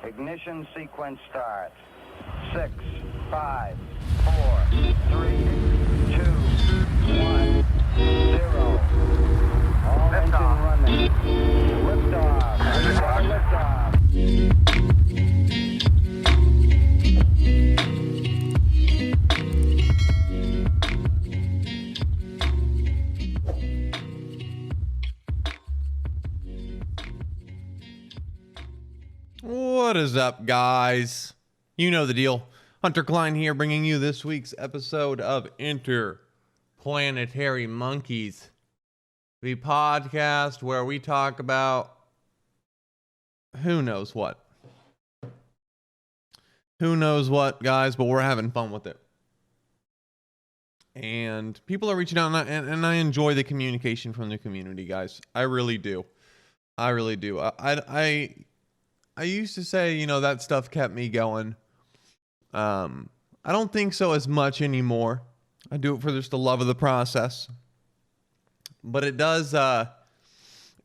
Ignition sequence start. 6, 5, 4, 3, 2, 1, 0. All engine running. Liftoff. Liftoff. What is up, guys? You know the deal. Hunter Klein here, bringing you this week's episode of Interplanetary Monkeys, the podcast where we talk about who knows what. Who knows what, guys, but we're having fun with it. And people are reaching out, and I enjoy the communication from the community, guys. I really do. I really do. I used to say, you know, that stuff kept me going. I don't think so as much anymore. I do it for just the love of the process. But it does,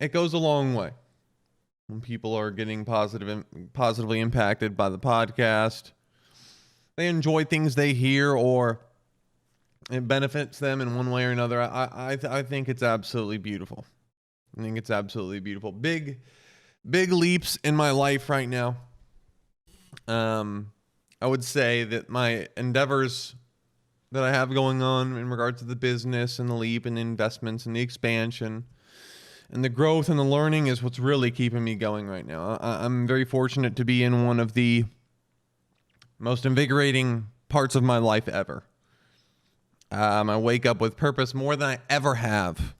it goes a long way. When people are getting positively impacted by the podcast, they enjoy things they hear, or it benefits them in one way or another. I think it's absolutely beautiful. I think it's absolutely beautiful. Big leaps in my life right now. I would say that my endeavors that I have going on in regards to the business and the leap and the investments and the expansion and the growth and the learning is what's really keeping me going right now. I'm very fortunate to be in one of the most invigorating parts of my life ever. I wake up with purpose more than I ever have.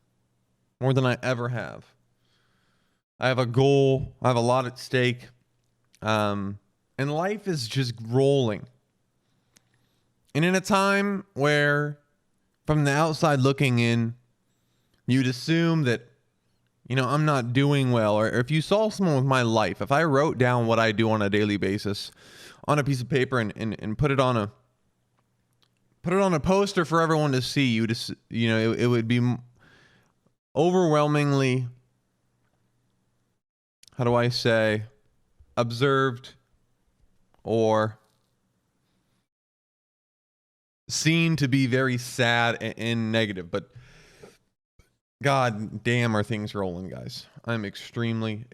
More than I ever have. I have a goal. I have a lot at stake. And life is just rolling. And in a time where, from the outside looking in, you'd assume that, you know, I'm not doing well. Or if you saw someone with my life, if I wrote down what I do on a daily basis on a piece of paper and put it on a poster for everyone to see, it would be overwhelmingly, how do I say, observed or seen to be very sad and negative. But god damn, are things rolling, guys. I'm extremely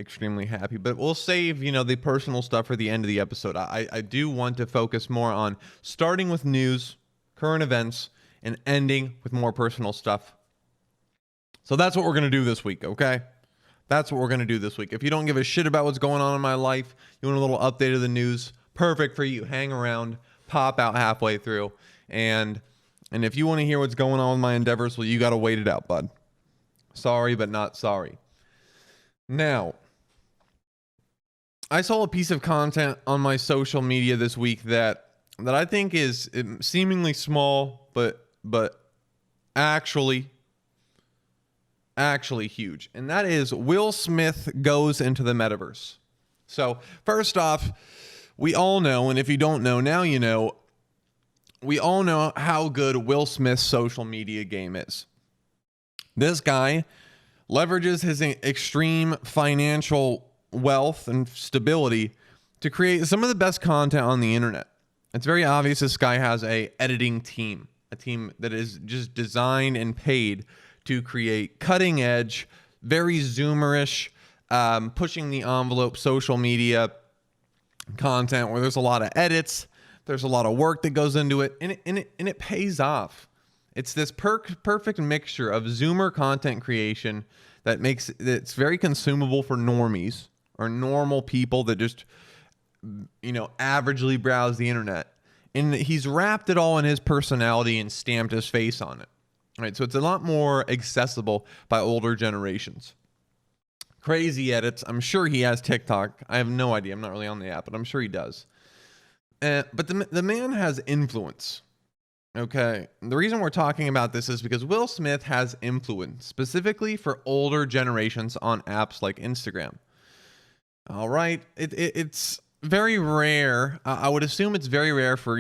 happy. But we'll save, the personal stuff for the end of the episode. I do want to focus more on starting with news, current events, and ending with more personal stuff. So that's what we're going to do this week, okay? That's what we're going to do this week. If you don't give a shit about what's going on in my life, you want a little update of the news, perfect for you. Hang around, pop out halfway through. And if you want to hear what's going on with my endeavors, well, you got to wait it out, bud. Sorry, but not sorry. Now, I saw a piece of content on my social media this week that I think is seemingly small, but actually huge. And that is Will Smith goes into the Metaverse. So first off, we all know, and if you don't know, now you know, we all know how good Will Smith's social media game is. This guy leverages his extreme financial wealth and stability to create some of the best content on the internet. It's very obvious this guy has a editing team, a team that is just designed and paid to create cutting edge, very Zoomerish, pushing the envelope social media content where there's a lot of edits, there's a lot of work that goes into it, and it pays off. It's this perfect mixture of Zoomer content creation that makes it's very consumable for normies or normal people that just averagely browse the internet. And he's wrapped it all in his personality and stamped his face on it. Right, so it's a lot more accessible by older generations. Crazy edits. I'm sure he has TikTok. I have no idea. I'm not really on the app, but I'm sure he does. But the man has influence. Okay. And the reason we're talking about this is because Will Smith has influence, specifically for older generations on apps like Instagram. All right. It's very rare. I would assume it's very rare for,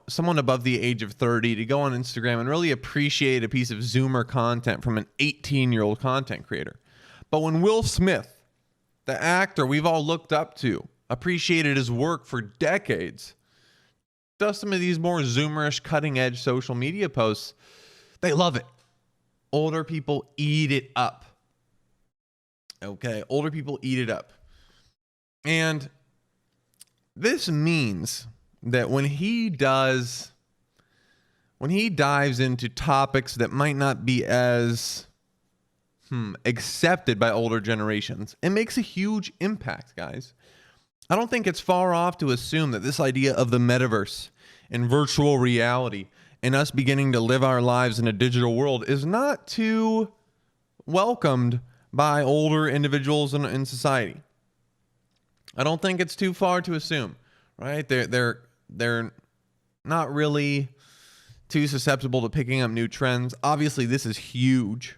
someone above the age of 30 to go on Instagram and really appreciate a piece of Zoomer content from an 18-year-old content creator. But when Will Smith, the actor we've all looked up to, appreciated his work for decades, does some of these more Zoomerish, cutting-edge social media posts, they love it. Older people eat it up. Okay, older people eat it up. And this means that when he dives into topics that might not be as accepted by older generations, it makes a huge impact, guys. I don't think it's far off to assume that this idea of the metaverse and virtual reality and us beginning to live our lives in a digital world is not too welcomed by older individuals in society. I don't think it's too far to assume, right? They're not really too susceptible to picking up new trends. Obviously, this is huge,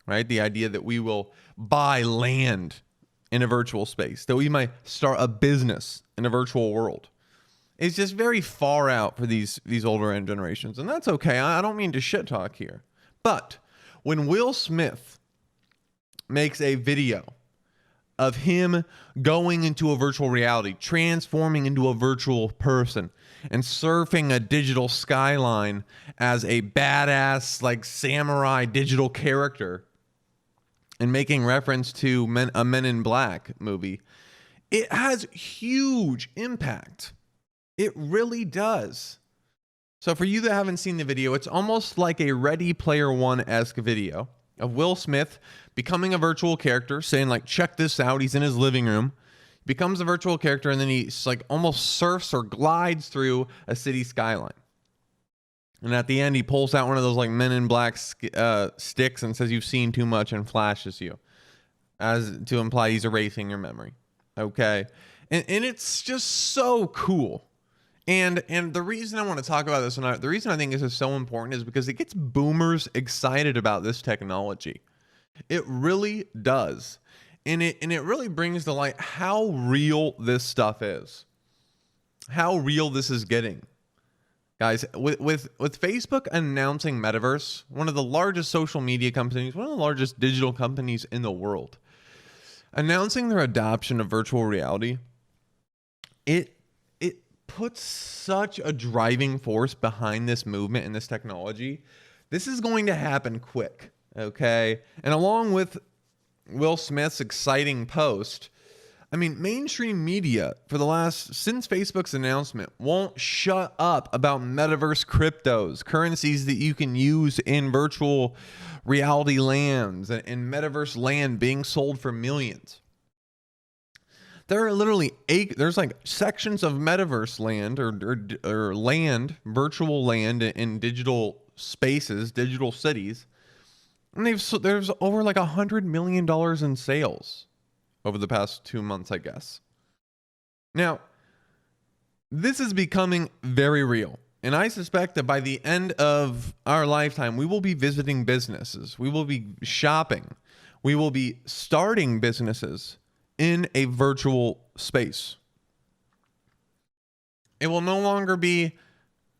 right? The idea that we will buy land in a virtual space, that we might start a business in a virtual world. It's just very far out for these older end generations, and that's okay. I don't mean to shit talk here. But when Will Smith makes a video of him going into a virtual reality, transforming into a virtual person, and surfing a digital skyline as a badass, like, samurai digital character, and making reference to a Men in Black movie, it has huge impact. It really does. So for you that haven't seen the video, it's almost like a Ready Player One-esque video of Will Smith becoming a virtual character, saying, like, check this out. He's in his living room, becomes a virtual character, and then he's like almost surfs or glides through a city skyline. And at the end, he pulls out one of those, like, Men in Black sticks and says, "You've seen too much," and flashes you, as to imply he's erasing your memory. Okay, and it's just so cool. And the reason I want to talk about this, and the reason I think this is so important, is because it gets boomers excited about this technology. It really does. And it really brings to light how real this stuff is. How real this is getting. Guys, with Facebook announcing Metaverse, one of the largest social media companies, one of the largest digital companies in the world, announcing their adoption of virtual reality, it puts such a driving force behind this movement and this technology. This is going to happen quick, okay? And along with Will Smith's exciting post, I mean, mainstream media since Facebook's announcement won't shut up about metaverse cryptos, currencies that you can use in virtual reality lands and metaverse land being sold for millions. There are literally there's like sections of metaverse land or land, virtual land in digital spaces, digital cities. And there's over like $100 million in sales over the past 2 months, I guess. Now, this is becoming very real. And I suspect that by the end of our lifetime, we will be visiting businesses. We will be shopping. We will be starting businesses in a virtual space. It will no longer be,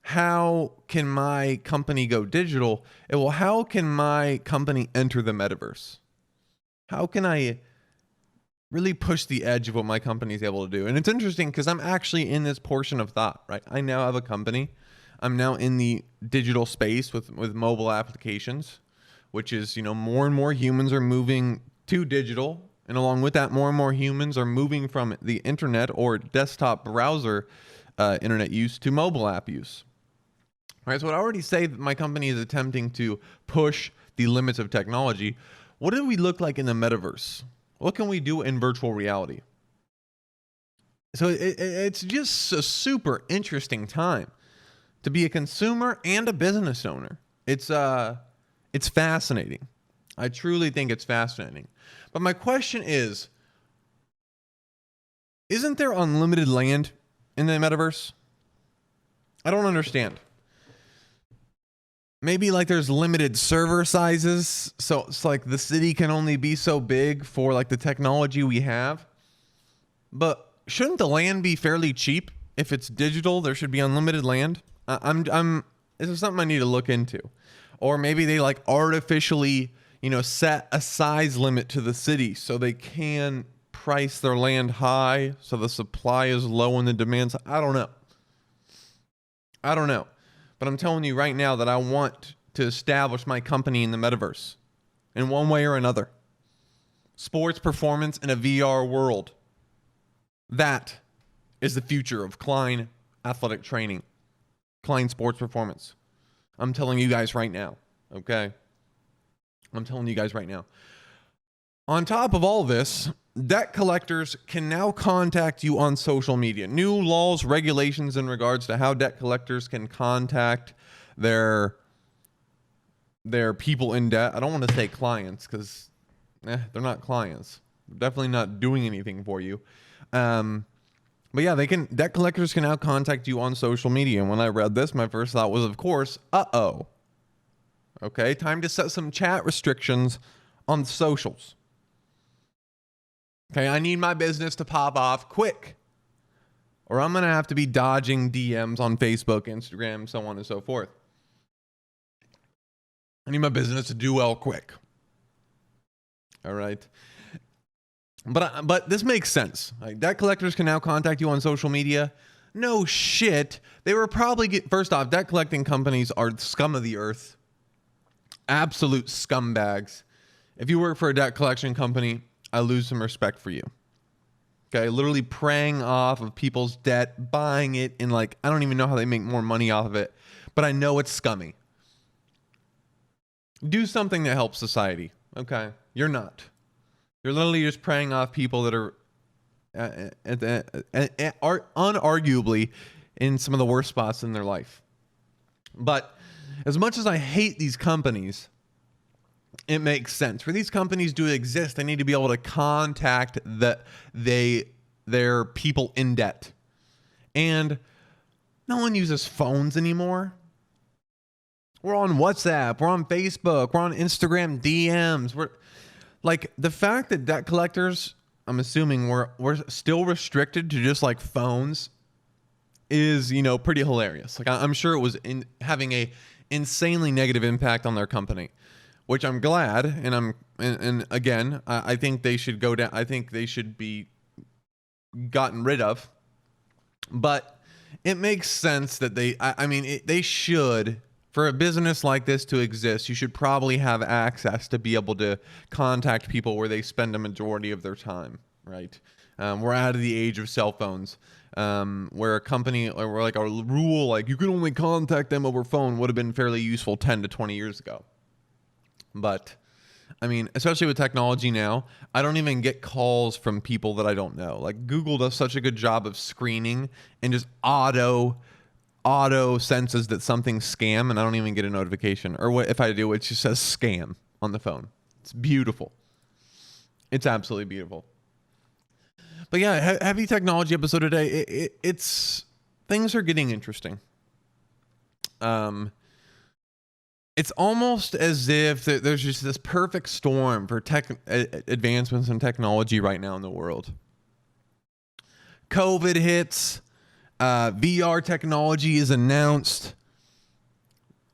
how can my company go digital? It will, how can my company enter the metaverse? How can I really push the edge of what my company is able to do? And it's interesting because I'm actually in this portion of thought, right? I now have a company. I'm now in the digital space with mobile applications, which is, more and more humans are moving to digital. And along with that, more and more humans are moving from the internet or desktop browser internet use to mobile app use. All right, so I already say that my company is attempting to push the limits of technology. What do we look like in the metaverse? What can we do in virtual reality? So it's just a super interesting time to be a consumer and a business owner. It's fascinating. I truly think it's fascinating. But my question is, isn't there unlimited land in the metaverse? I don't understand. Maybe like there's limited server sizes, so it's like the city can only be so big for like the technology we have. But shouldn't the land be fairly cheap? If it's digital, there should be unlimited land. This is something I need to look into. Or maybe they like artificially, set a size limit to the city so they can price their land high so the supply is low and the demand's. I don't know. But I'm telling you right now that I want to establish my company in the metaverse in one way or another. Sports performance in a VR world. That is the future of Klein athletic training. Klein sports performance. I'm telling you guys right now. Okay? I'm telling you guys right now. On top of all this, debt collectors can now contact you on social media. New laws, regulations in regards to how debt collectors can contact their people in debt. I don't want to say clients because they're not clients. They're definitely not doing anything for you. But yeah, debt collectors can now contact you on social media. And when I read this, my first thought was, of course, uh-oh. Okay, time to set some chat restrictions on socials. Okay, I need my business to pop off quick, or I'm going to have to be dodging DMs on Facebook, Instagram, so on and so forth. I need my business to do well quick. All right. But this makes sense. Like, debt collectors can now contact you on social media. No shit. They were probably first off, debt collecting companies are the scum of the earth. Absolute scumbags. If you work for a debt collection company, I lose some respect for you. Okay, literally preying off of people's debt, buying it, and I don't even know how they make more money off of it, but I know it's scummy. Do something that helps society. Okay, you're not. You're literally just preying off people that are unarguably in some of the worst spots in their life. But as much as I hate these companies, it makes sense. For these companies to exist, they need to be able to contact their people in debt. And no one uses phones anymore. We're on WhatsApp, we're on Facebook, we're on Instagram DMs. We're the fact that debt collectors, I'm assuming we're still restricted to just phones is, pretty hilarious. I'm sure it was having a insanely negative impact on their company, which I'm glad. And again, I think they should go down. I think they should be gotten rid of, but it makes sense that they should. For a business like this to exist, you should probably have access to be able to contact people where they spend a majority of their time, right? We're out of the age of cell phones, where a company or a rule you can only contact them over phone would have been fairly useful 10 to 20 years ago. But especially with technology now, I don't even get calls from people that I don't know. Google does such a good job of screening and just auto senses that something's scam, and I don't even get a notification. Or what if I do, it just says scam on the phone. It's beautiful. It's absolutely beautiful. But yeah, heavy technology episode today. It's things are getting interesting. It's almost as if there's just this perfect storm for advancements in technology right now in the world. COVID hits. VR technology is announced.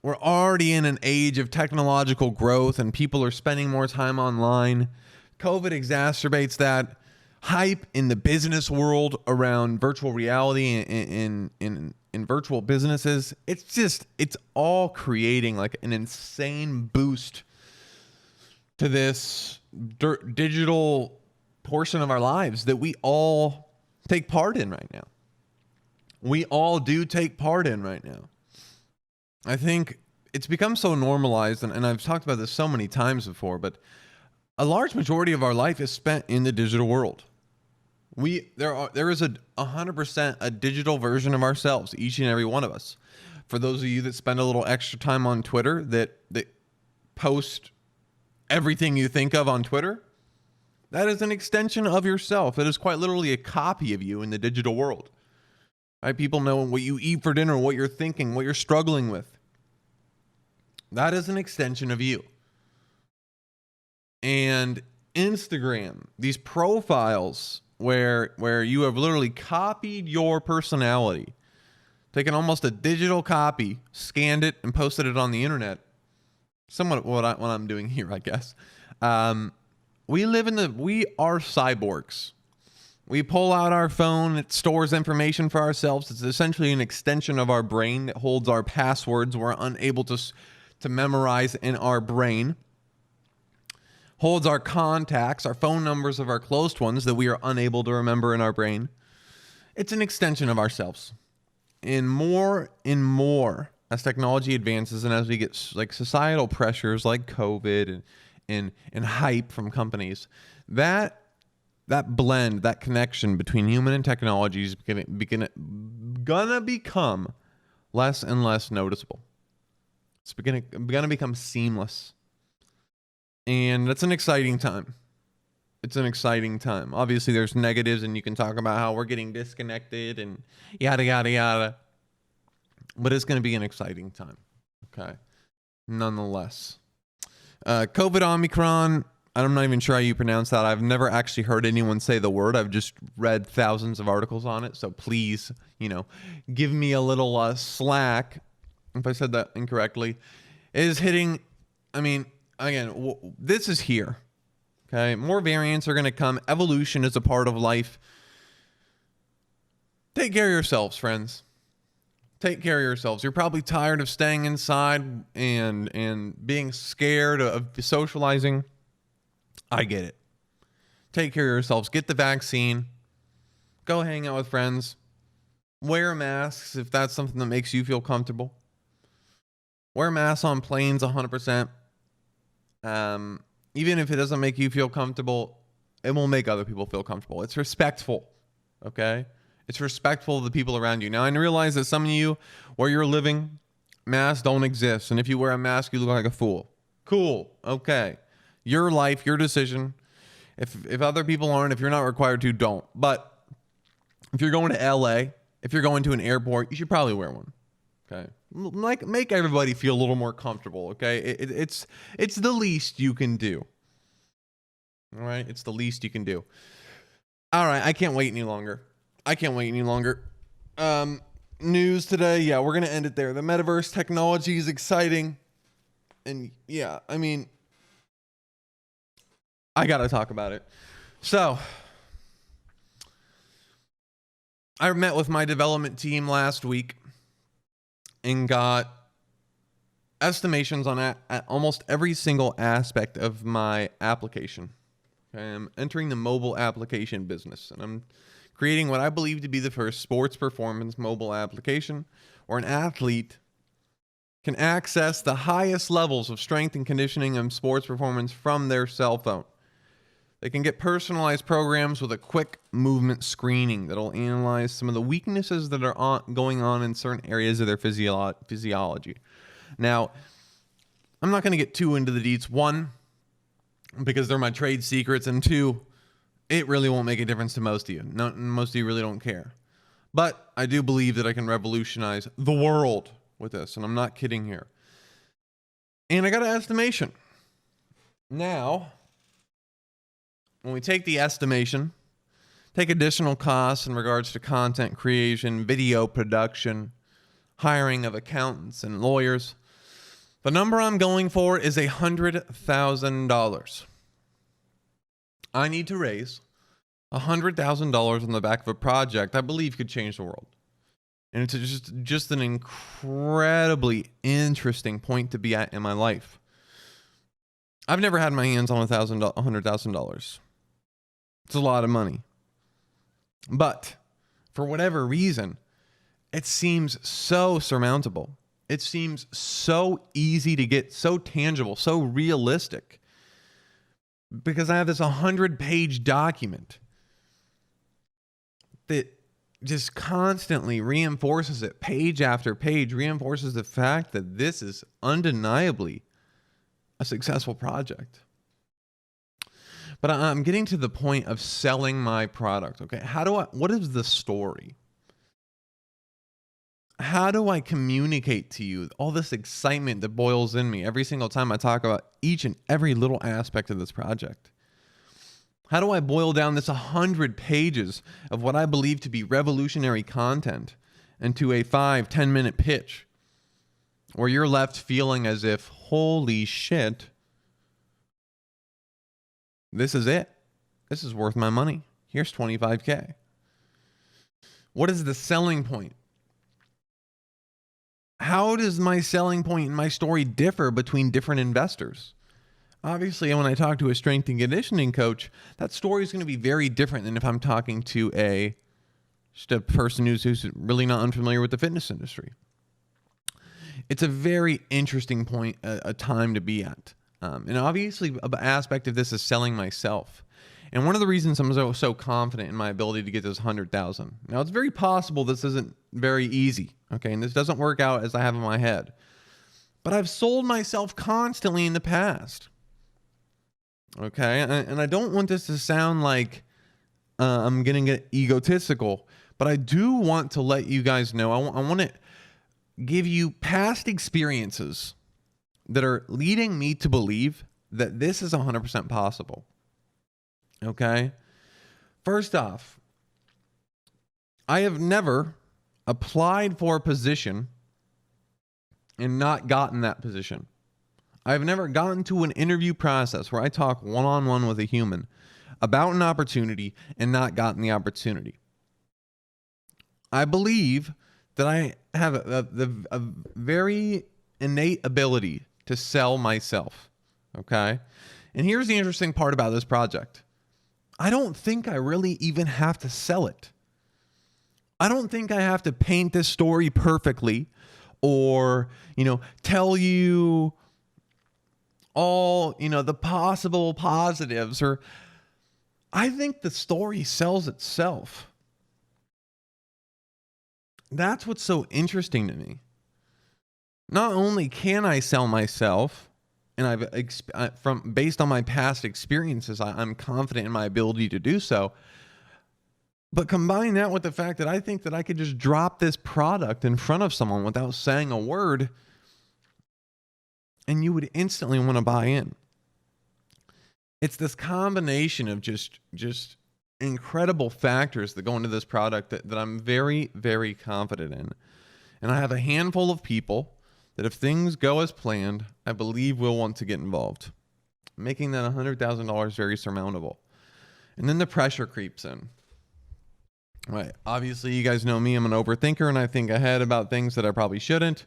We're already in an age of technological growth and people are spending more time online. COVID exacerbates that. Hype in the business world around virtual reality in virtual businesses. It's all creating an insane boost to this digital portion of our lives that we all take part in right now. We all do take part in right now. I think it's become so normalized, and I've talked about this so many times before, but a large majority of our life is spent in the digital world. There is 100% a digital version of ourselves, each and every one of us. For those of you that spend a little extra time on Twitter, that post everything you think of on Twitter, that is an extension of yourself. It is quite literally a copy of you in the digital world. Right? People know what you eat for dinner, what you're thinking, what you're struggling with. That is an extension of you. And Instagram, these profiles where you have literally copied your personality, taken almost a digital copy, scanned it, and posted it on the internet. Somewhat what I'm doing here, I guess. We are cyborgs. We pull out our phone. It stores information for ourselves. It's essentially an extension of our brain that holds our passwords we're unable to memorize in our brain. Holds our contacts, our phone numbers of our close ones that we are unable to remember in our brain. It's an extension of ourselves. And more as technology advances and as we get like societal pressures like COVID and hype from companies, that blend, that connection between human and technology is gonna become less and less noticeable. It's gonna become seamless. And that's an exciting time. It's an exciting time. Obviously, there's negatives, and you can talk about how we're getting disconnected and yada, yada, yada. But it's going to be an exciting time. Okay. Nonetheless. COVID Omicron, I'm not even sure how you pronounce that. I've never actually heard anyone say the word. I've just read thousands of articles on it. So please, give me a little slack if I said that incorrectly. It is hitting, again, this is here. Okay, more variants are going to come. Evolution is a part of life. Take care of yourselves, friends. Take care of yourselves. You're probably tired of staying inside and being scared of socializing. I get it. Take care of yourselves. Get the vaccine. Go hang out with friends. Wear masks if that's something that makes you feel comfortable. Wear masks on planes 100%. Even if it doesn't make you feel comfortable, it will make other people feel comfortable. It's respectful, okay? It's respectful of the people around you. Now, I realize that some of you, where you're living, masks don't exist. And if you wear a mask, you look like a fool. Cool, okay. Your life, your decision. If other people aren't, if you're not required to, don't. But if you're going to LA, if you're going to an airport, you should probably wear one, okay? Like, make everybody feel a little more comfortable, okay? It's the least you can do. All right? It's the least you can do. All right, I can't wait any longer. News today, yeah, we're going to end it there. The Metaverse technology is exciting. And yeah, I got to talk about it. So, I met with my development team last week and got estimations on almost every single aspect of my application. Okay, I'm entering the mobile application business, and I'm creating what I believe to be the first sports performance mobile application where an athlete can access the highest levels of strength and conditioning and sports performance from their cell phone. They can get personalized programs with a quick movement screening that'll analyze some of the weaknesses that are going on in certain areas of their physiology. Now, I'm not going to get too into the deets. One, because they're my trade secrets, and two, it really won't make a difference to most of you. Most of you really don't care. But I do believe that I can revolutionize the world with this, and I'm not kidding here. And I got an estimation. Now, when we take the estimation, take additional costs in regards to content creation, video production, hiring of accountants and lawyers, the number I'm going for is $100,000. I need to raise $100,000 on the back of a project I believe could change the world. And it's just an incredibly interesting point to be at in my life. I've never had my hands on $100,000. It's a lot of money. But for whatever reason, it seems so surmountable. It seems so easy to get, so tangible, so realistic. Because I have this 100-page document that just constantly reinforces it, page after page, reinforces the fact that this is undeniably a successful project. But I'm getting to the point of selling my product. Okay, what is the story? How do I communicate to you all this excitement that boils in me every single time I talk about each and every little aspect of this project? How do I boil down this 100 pages of what I believe to be revolutionary content into a 5-10 minute pitch where you're left feeling as if, holy shit, this is it. This is worth my money. Here's 25K. What is the selling point? How does my selling point and my story differ between different investors? Obviously, when I talk to a strength and conditioning coach, that story is going to be very different than if I'm talking to just a person who's really not unfamiliar with the fitness industry. It's a very interesting point, a time to be at. And obviously, an aspect of this is selling myself. And one of the reasons I'm so confident in my ability to get this 100,000. Now, it's very possible this isn't very easy, okay? And this doesn't work out as I have in my head. But I've sold myself constantly in the past, okay? And I don't want this to sound like I'm getting egotistical, but I do want to let you guys know, I want to give you past experiences that are leading me to believe that this is 100% possible. Okay. First off, I have never applied for a position and not gotten that position. I've never gotten to an interview process where I talk one-on-one with a human about an opportunity and not gotten the opportunity. I believe that I have a very innate ability to sell myself. Okay. And here's the interesting part about this project. I don't think I really even have to sell it. I don't think I have to paint this story perfectly or, tell you all, the possible positives, or I think the story sells itself. That's what's so interesting to me. Not only can I sell myself, and based on my past experiences, I'm confident in my ability to do so. But combine that with the fact that I think that I could just drop this product in front of someone without saying a word, and you would instantly want to buy in. It's this combination of just incredible factors that go into this product that I'm very, very confident in. And I have a handful of people that if things go as planned, I believe will want to get involved, making that $100,000 very surmountable. And then the pressure creeps in. Right. Obviously, you guys know me. I'm an overthinker, and I think ahead about things that I probably shouldn't.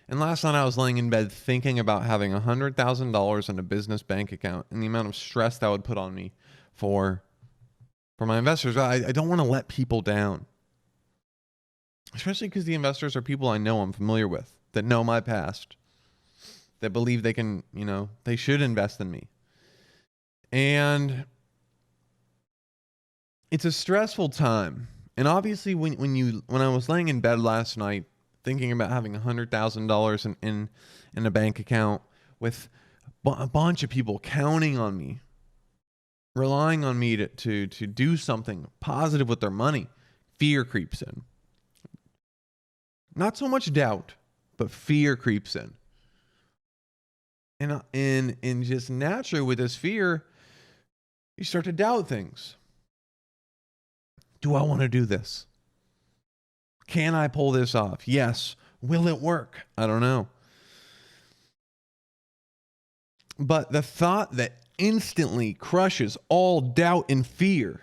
And last night I was laying in bed thinking about having $100,000 in a business bank account and the amount of stress that would put on me for my investors. I don't want to let people down, especially because the investors are people I know, I'm familiar with, that know my past, that believe they can, they should invest in me. And it's a stressful time. And obviously when I was laying in bed last night thinking about having $100,000 in a bank account with a bunch of people counting on me, relying on me to do something positive with their money, fear creeps in. Not so much doubt, but fear creeps in. And just naturally with this fear, you start to doubt things. Do I want to do this? Can I pull this off? Yes. Will it work? I don't know. But the thought that instantly crushes all doubt and fear,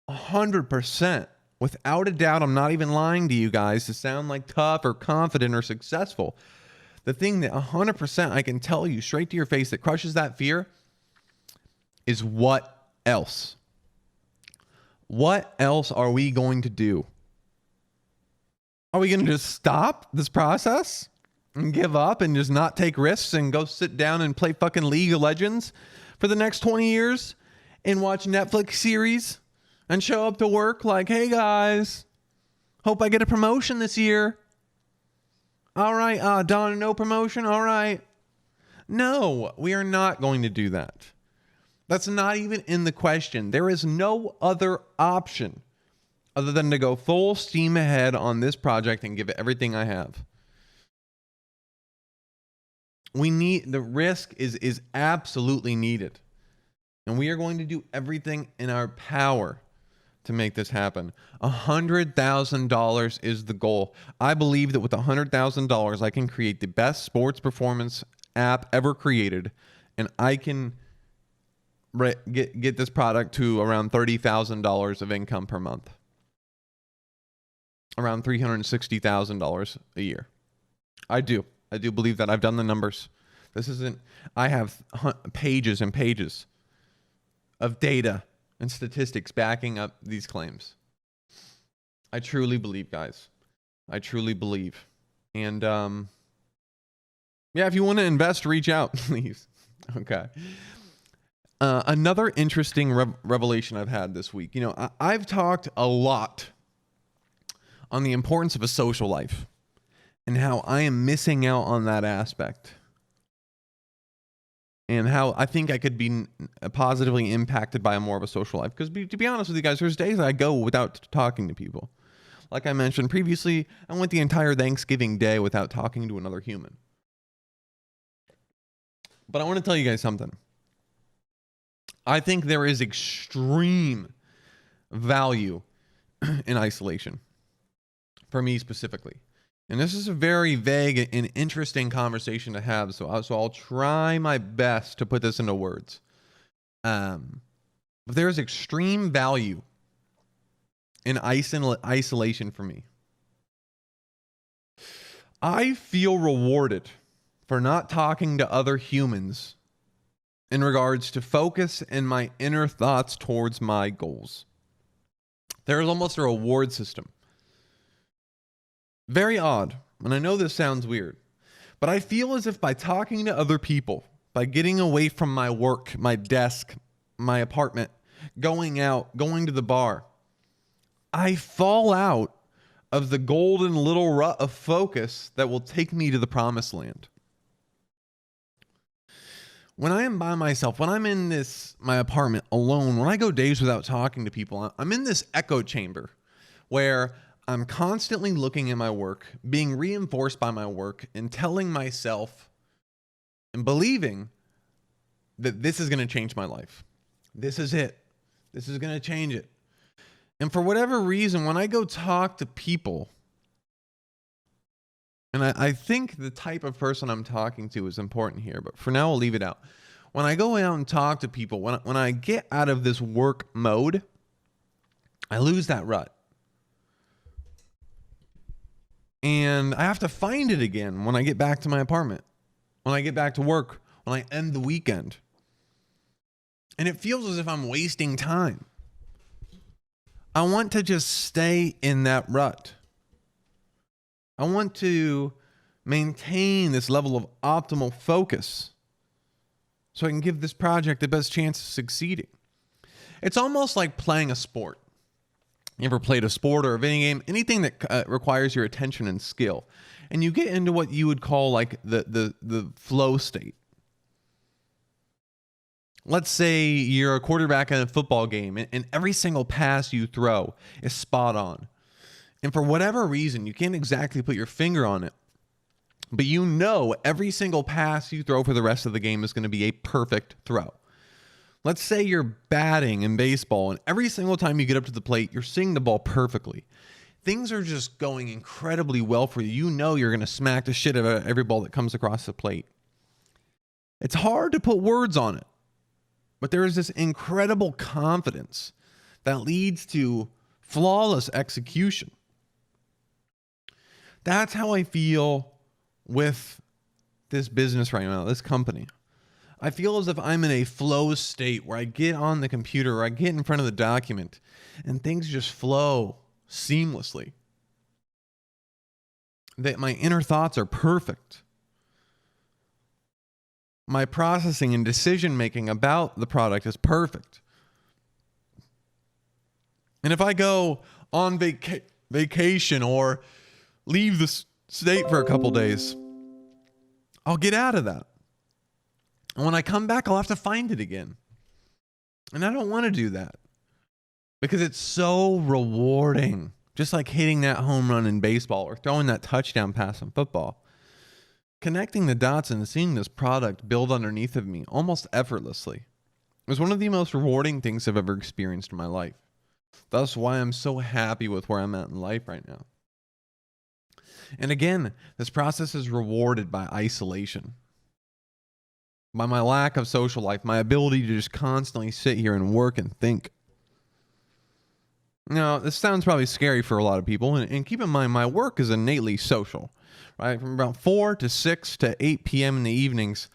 100%, without a doubt, I'm not even lying to you guys to sound like tough or confident or successful. The thing that 100% I can tell you straight to your face that crushes that fear is what else? What else are we going to do? Are we going to just stop this process and give up and just not take risks and go sit down and play fucking League of Legends for the next 20 years and watch Netflix series and show up to work like, hey guys, hope I get a promotion this year. All right, Don, no promotion? All right. No, we are not going to do that. That's not even in the question. There is no other option other than to go full steam ahead on this project and give it everything I have. The risk is absolutely needed. And we are going to do everything in our power to make this happen. $100,000 is the goal. I believe that with $100,000, I can create the best sports performance app ever created. And I can get this product to around $30,000 of income per month. Around $360,000 a year. I do believe that. I've done the numbers. I have pages and pages of data and statistics backing up these claims. I truly believe, guys. I truly believe. And yeah, if you want to invest, reach out, please. Okay. Another interesting revelation I've had this week. You know, I've talked a lot on the importance of a social life and how I am missing out on that aspect. And how I think I could be positively impacted by more of a social life. Because to be honest with you guys, there's days I go without talking to people. Like I mentioned previously, I went the entire Thanksgiving day without talking to another human. But I want to tell you guys something. I think there is extreme value in isolation. For me specifically. And this is a very vague and interesting conversation to have. So I'll try my best to put this into words. But there is extreme value in isolation for me. I feel rewarded for not talking to other humans in regards to focus and my inner thoughts towards my goals. There is almost a reward system. Very odd, and I know this sounds weird, but I feel as if by talking to other people, by getting away from my work, my desk, my apartment, going out, going to the bar, I fall out of the golden little rut of focus that will take me to the promised land. When I am by myself, when I'm in my apartment alone, when I go days without talking to people, I'm in this echo chamber where I'm constantly looking at my work, being reinforced by my work, and telling myself and believing that this is going to change my life. This is it. This is going to change it. And for whatever reason, when I go talk to people, and I think the type of person I'm talking to is important here, but for now, I'll leave it out. When I go out and talk to people, when I get out of this work mode, I lose that rut. And I have to find it again when I get back to my apartment, when I get back to work, when I end the weekend. And it feels as if I'm wasting time. I want to just stay in that rut. I want to maintain this level of optimal focus so I can give this project the best chance of succeeding. It's almost like playing a sport. You ever played a sport or a video game? Anything that requires your attention and skill. And you get into what you would call like the flow state. Let's say you're a quarterback in a football game and every single pass you throw is spot on. And for whatever reason, you can't exactly put your finger on it. But you know every single pass you throw for the rest of the game is going to be a perfect throw. Let's say you're batting in baseball and every single time you get up to the plate, you're seeing the ball perfectly. Things are just going incredibly well for you. You know you're going to smack the shit out of every ball that comes across the plate. It's hard to put words on it, but there is this incredible confidence that leads to flawless execution. That's how I feel with this business right now, this company. I feel as if I'm in a flow state where I get on the computer or I get in front of the document and things just flow seamlessly. That my inner thoughts are perfect. My processing and decision making about the product is perfect. And if I go on vacation or leave the state for a couple days, I'll get out of that. And when I come back, I'll have to find it again. And I don't want to do that because it's so rewarding. Just like hitting that home run in baseball or throwing that touchdown pass in football. Connecting the dots and seeing this product build underneath of me almost effortlessly was one of the most rewarding things I've ever experienced in my life. That's why I'm so happy with where I'm at in life right now. And again, this process is rewarded by isolation. by my lack of social life, my ability to just constantly sit here and work and think. Now, this sounds probably scary for a lot of people, and keep in mind, my work is innately social, right? From about 4 to 6 to 8 p.m. in the evenings,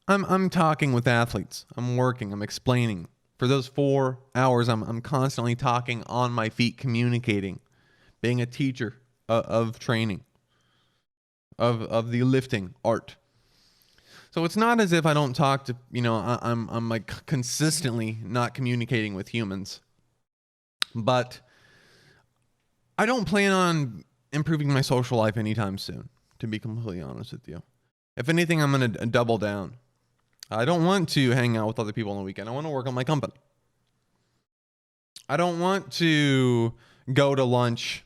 I'm talking with athletes. I'm working. I'm explaining. For those 4 hours, I'm constantly talking on my feet, communicating, being a teacher of training, of the lifting art. So it's not as if I don't talk to, I'm like consistently not communicating with humans. But I don't plan on improving my social life anytime soon, to be completely honest with you. If anything, I'm going to double down. I don't want to hang out with other people on the weekend. I want to work on my company. I don't want to go to lunch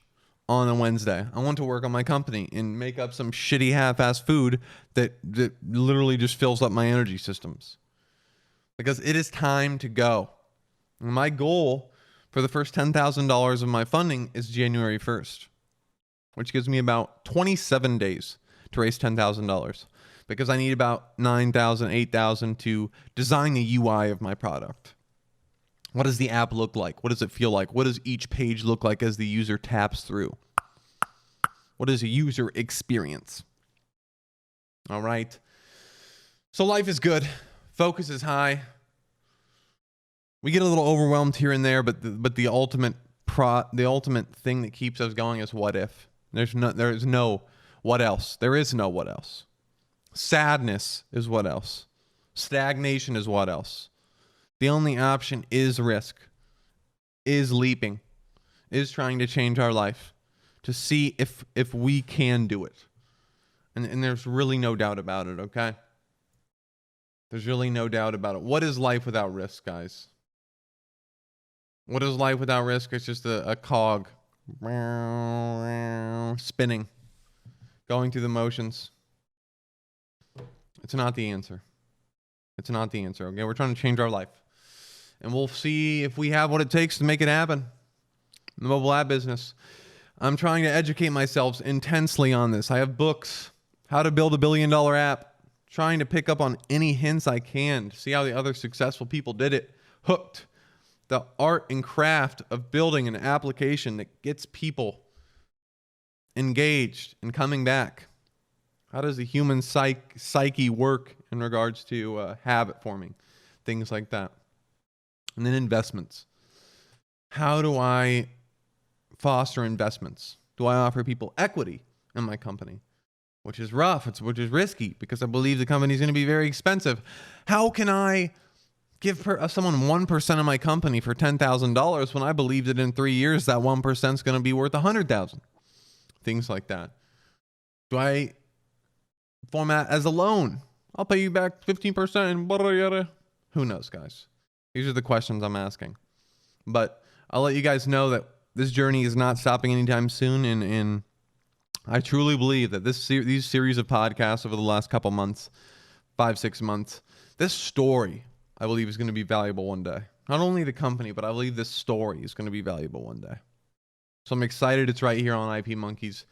on a Wednesday. I want to work on my company and make up some shitty half-ass food that literally just fills up my energy systems. Because it is time to go. My goal for the first $10,000 of my funding is January 1st, which gives me about 27 days to raise $10,000 because I need about 9,000, 8,000 to design the UI of my product. What does the app look like? What does it feel like? What does each page look like as the user taps through? What is a user experience? All right. So life is good. Focus is high. We get a little overwhelmed here and there, but the ultimate thing that keeps us going is what if. There is no what else. There is no what else. Sadness is what else. Stagnation is what else. The only option is risk, is leaping, is trying to change our life to see if we can do it. And there's really no doubt about it, okay? There's really no doubt about it. What is life without risk, guys? What is life without risk? It's just a cog spinning, going through the motions. It's not the answer. It's not the answer, okay? We're trying to change our life. And we'll see if we have what it takes to make it happen. In the mobile app business, I'm trying to educate myself intensely on this. I have books, how to build a $1 billion app, trying to pick up on any hints I can to see how the other successful people did it. Hooked. The art and craft of building an application that gets people engaged and coming back. How does the human psyche work in regards to habit forming? Things like that. And then investments. How do I foster investments? Do I offer people equity in my company? Which is rough, which is risky because I believe the company is going to be very expensive. How can I give someone 1% of my company for $10,000 when I believe that in 3 years that 1% is going to be worth $100,000? Things like that. Do I format as a loan? I'll pay you back 15% and yada yada. Who knows, guys? These are the questions I'm asking. But I'll let you guys know that this journey is not stopping anytime soon. And I truly believe that these series of podcasts over the last couple months, 5-6 months, this story, I believe, is going to be valuable one day. Not only the company, but I believe this story is going to be valuable one day. So I'm excited it's right here on IP Monkeys.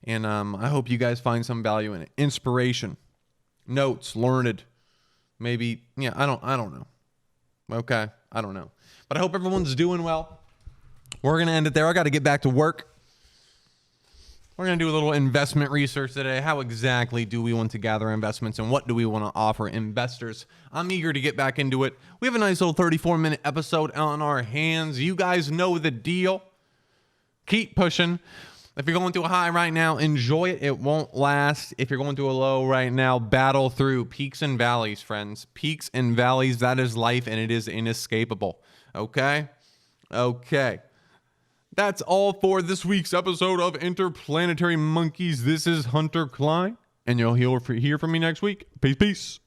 And I hope you guys find some value in it. Inspiration, notes, learned, maybe, I don't know. Okay, I don't know. But I hope everyone's doing well. We're going to end it there. I got to get back to work. We're going to do a little investment research today. How exactly do we want to gather investments and what do we want to offer investors? I'm eager to get back into it. We have a nice little 34-minute episode on our hands. You guys know the deal. Keep pushing. If you're going through a high right now, enjoy it. It won't last. If you're going through a low right now, battle through peaks and valleys, friends. Peaks and valleys, that is life, and it is inescapable. Okay? Okay. That's all for this week's episode of Interplanetary Monkeys. This is Hunter Klein, and you'll hear from me next week. Peace, peace.